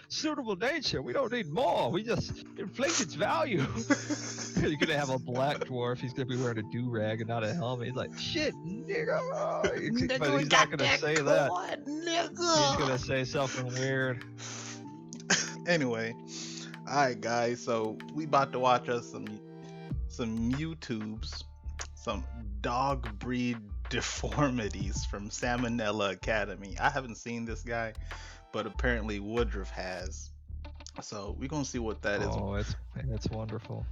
suitable nature. We don't need more. We just inflate its value. You're gonna have a black dwarf. He's gonna be wearing a do-rag and not a helmet. He's like, shit, nigga. Nigga, But we he's got not gonna that say that. cord, nigga. He's gonna say something weird. Anyway, alright guys, so we about to watch us some YouTubes, some dog breed deformities from Salmonella Academy. I haven't seen this guy, but apparently Woodruff has. So we're gonna see what that is. Oh, it's wonderful.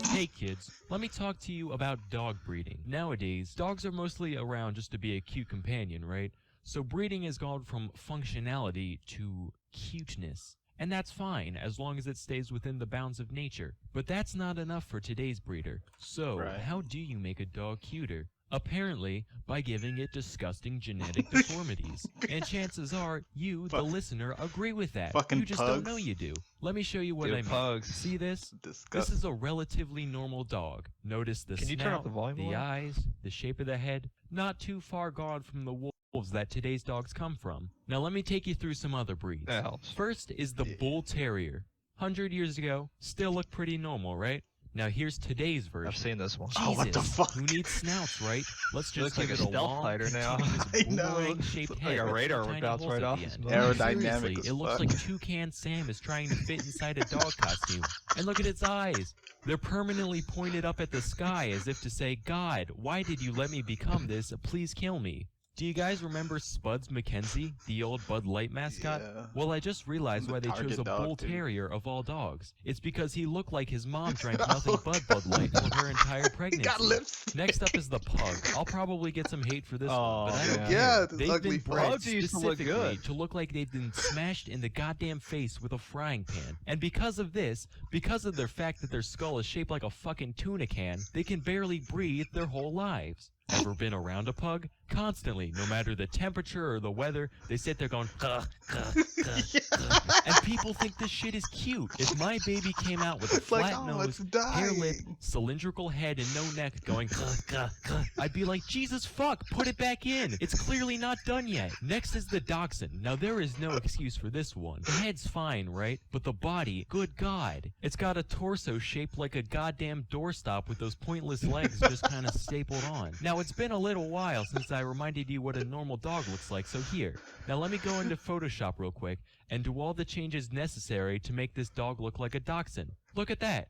Hey kids, let me talk to you about dog breeding. Nowadays, dogs are mostly around just to be a cute companion, right? So breeding has gone from functionality to cuteness. And that's fine, as long as it stays within the bounds of nature. But that's not enough for today's breeder. So, Right. how do you make a dog cuter? Apparently, by giving it disgusting genetic deformities. And chances are, you, the listener, agree with that. Fucking You just don't know pugs. you do. Let me show you what Dude, I mean. pugs. See this? This Disgusting. is a relatively normal dog. Notice the Can you snout, turn up the volume a the little? eyes, the shape of the head. Not too far gone from the wolves that today's dogs come from. Now let me take you through some other breeds. That helps. First is the Yeah. Bull Terrier. 100 years ago, still looked pretty normal, right? Now here's today's version. I've seen this one. Oh, what the Jesus, fuck? Who needs snouts, right? Let's He looks just like give a it a stealth long, fighter now. I know. boomerang-shaped Like head a with radar tiny bounce holes right at off the his end. mouth. Aerodynamic Seriously, as it looks fuck. like Toucan Sam is trying to fit inside a dog costume. And look at its eyes. They're permanently pointed up at the sky as if to say, God, why did you let me become this? Please kill me. Do you guys remember Spuds McKenzie, the old Bud Light mascot? Yeah. Well, I just realized The why they chose target a dog, Bull too. Terrier of all dogs. It's because he looked like his mom drank nothing but Bud Light for her entire He pregnancy. got lips. Next up is the Pug. I'll probably get some hate for this Oh, one, but I don't man. care. Yeah, this They've ugly been bred Pugs used to look specifically good. to look like they've been smashed in the goddamn face with a frying pan. And because of this, because of their fact that their skull is shaped like a fucking tuna can, they can barely breathe their whole lives. Ever been around a pug? Constantly, no matter the temperature or the weather, they sit there going, "Gah, gah, gah, gah." And people think this shit is cute. If my baby came out with a It's like, flat oh, nose, it's hair lip, dying. cylindrical head, and no neck going, "Gah, gah, gah," I'd be like, Jesus fuck, put it back in. It's clearly not done yet. Next is the Dachshund. Now there is no excuse for this one. The head's fine, right? But the body, good God. It's got a torso shaped like a goddamn doorstop with those pointless legs just kind of stapled on. Now it's been a little while since I reminded you what a normal dog looks like, so here. Now let me go into Photoshop real quick and do all the changes necessary to make this dog look like a dachshund. Look at that.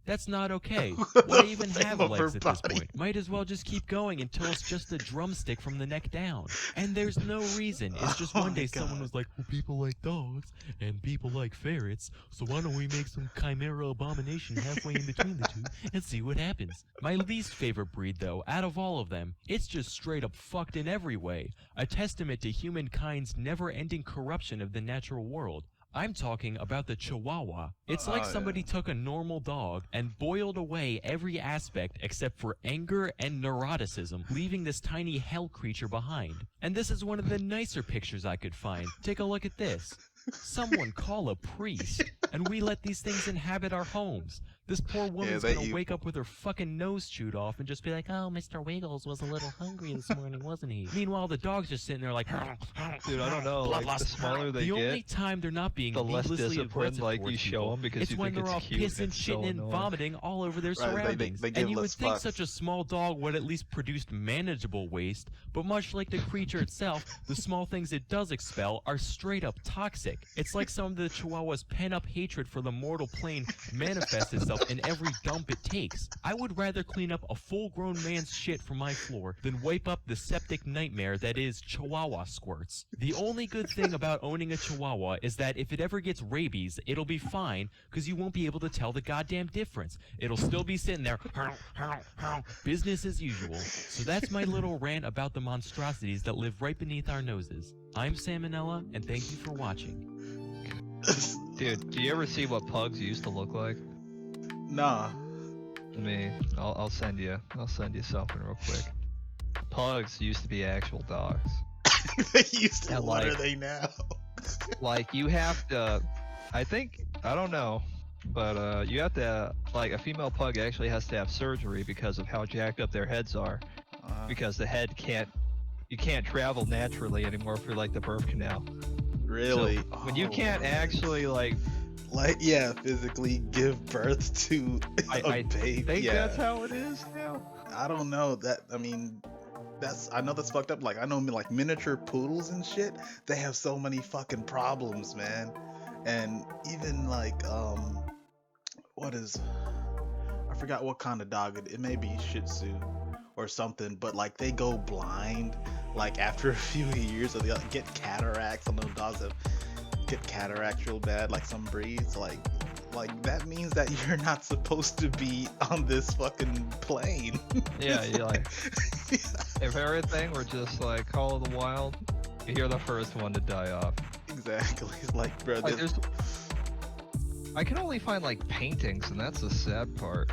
That's not okay. Why even Same have of her legs at this body. point? Might as well just keep going until it's just a drumstick from the neck down. And there's no reason. It's just Oh one my day someone God. was like, well, people like dogs and people like ferrets, so why don't we make some chimera abomination halfway in between the two and see what happens? My least favorite breed, though, out of all of them, it's just straight up fucked in every way. A testament to humankind's never-ending corruption of the natural world. I'm talking about the Chihuahua. It's like Oh, somebody yeah. took a normal dog and boiled away every aspect except for anger and neuroticism, leaving this tiny hell creature behind. And this is one of the nicer pictures I could find. Take a look at this. Someone call a priest, and we let these things inhabit our homes. This poor woman's they gonna wake evil. up with her fucking nose chewed off and just be like, oh, Mr. Wiggles was a little hungry this morning, wasn't he? Meanwhile, the dog's just sitting there like, Dude, I don't know. Like, the smaller they the get, only time they're not being the less needlessly disciplined aggressive like towards you show people, them because it's you when think they're all it's cute. pissing, It's so shitting, and annoying. vomiting all over their Right, they surroundings. give And you would less think fucks. such a small dog would at least produce manageable waste, but much like the creature itself, the small things it does expel are straight up toxic. It's like some of the Chihuahua's pent-up hatred for the mortal plane manifests itself in every dump it takes. I would rather clean up a full-grown man's shit from my floor than wipe up the septic nightmare that is Chihuahua squirts. The only good thing about owning a Chihuahua is that if it ever gets rabies, it'll be fine, because you won't be able to tell the goddamn difference. It'll still be sitting there, business as usual. So that's my little rant about the monstrosities that live right beneath our noses. I'm Salmonella, and thank you for watching. Dude, do you ever see what pugs used to look like? Nah. I'll send you something real quick. Pugs used to be actual dogs. They used to. And, What are like- they now? Like, you have to, I don't know. But you have to like a female pug actually has to have surgery because of how jacked up their heads are. Because the head you can't travel naturally anymore through like the birth canal. Really? So when you can't actually like yeah, physically give birth to a I baby. think Yeah. that's how it is now. I don't know that. I mean, I know that's fucked up. Like I know like miniature poodles and shit. They have so many fucking problems, man. And even like what is I forgot what kind of dog it may be, Shih Tzu or something, but like they go blind like after a few years, or they like, get cataracts. Some of those dogs that get cataracts real bad, like some breeds. Like that means that you're not supposed to be on this fucking plane. Yeah, you like if everything were just like Call of the Wild, you're the first one to die off. Exactly. It's like, bro, Like, this I can only find like paintings, and that's the sad part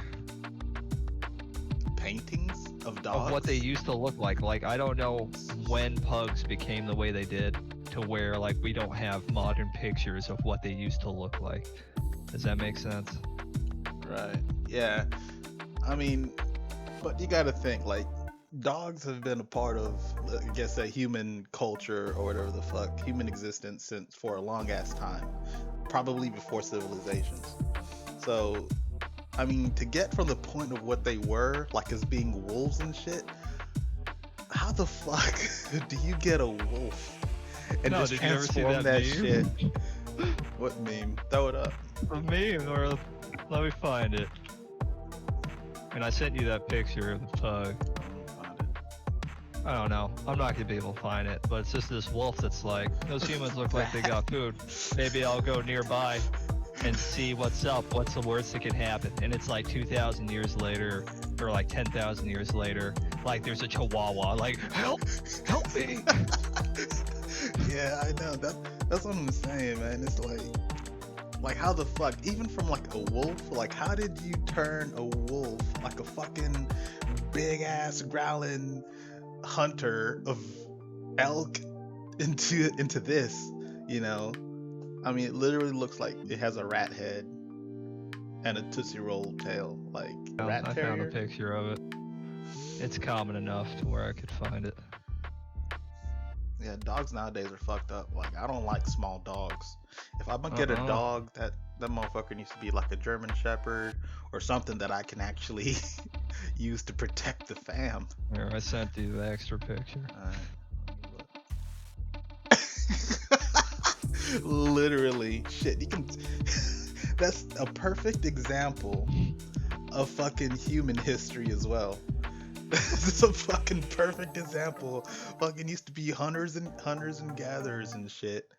paintings of dogs. of what they used to look like. Like I don't know when pugs became the way they did, to where like we don't have modern pictures of what they used to look like. Does that make sense? Right. Yeah. I mean, but you got to think like dogs have been a part of, I guess, a human culture or whatever the fuck, human existence since for a long ass time, probably before civilizations. So, I mean, to get from the point of what they were, like as being wolves and shit, how the fuck do you get a wolf and No, just did you ever see transform that that meme? shit? What meme? Throw it up. A meme, or let me find it. And I sent you that picture of the pug. Find it. I don't know. I'm not gonna be able to find it, but it's just this wolf that's like, those humans look like they got food. Maybe I'll go nearby and see what's up. What's the worst that can happen? And it's like 2,000 years later, or like 10,000 years later, like there's a chihuahua, like, help me. Yeah, I know. That's what I'm saying, man. It's like how the fuck, even from like a wolf, like how did you turn a wolf, like a fucking big ass growling hunter of elk, into this, you know? I mean, it literally looks like it has a rat head and a Tootsie Roll tail, like a rat I terrier. found a picture of it. It's common enough to where I could find it. Yeah, dogs nowadays are fucked up. Like, I don't like small dogs. If I'm gonna get a dog, that motherfucker needs to be like a German Shepherd or something that I can actually use to protect the fam. Here, I sent you the extra picture. Literally, shit. You can. That's a perfect example of fucking human history as well. This is a fucking perfect example. Fucking used to be hunters and gatherers and shit.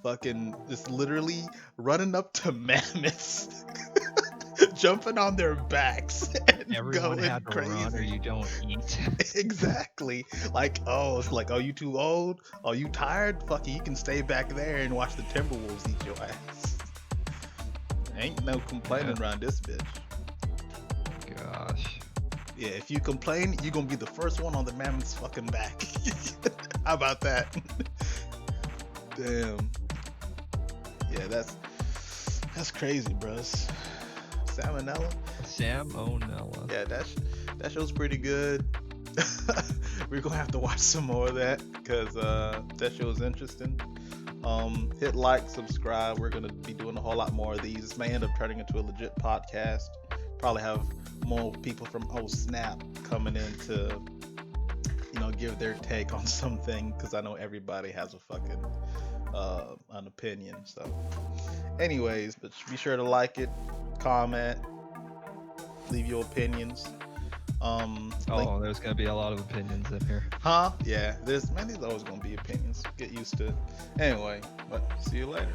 Fucking just literally running up to mammoths, jumping on their backs, and Everyone going had to crazy. run or you don't eat. Exactly. Like, oh, it's like, oh, you too old? Oh, you tired? Fuck it, you can stay back there and watch the Timberwolves eat your ass. Ain't no complaining around this bitch. Gosh. Yeah, if you complain, you're gonna be the first one on the mammoth's fucking back. How about that? Damn. Yeah, that's crazy, bros. Salmonella? Salmonella. Yeah, that show's pretty good. We're gonna have to watch some more of that because that show is interesting. Hit like, subscribe. We're gonna be doing a whole lot more of these. This may end up turning into a legit podcast. Probably have more people from Snap coming in to, give their take on something, because I know everybody has a fucking an opinion. So, anyways, but be sure to like it, comment, leave your opinions. There's gonna be a lot of opinions in here. Huh? Yeah, there's always gonna be opinions. Get used to it. Anyway, but see you later.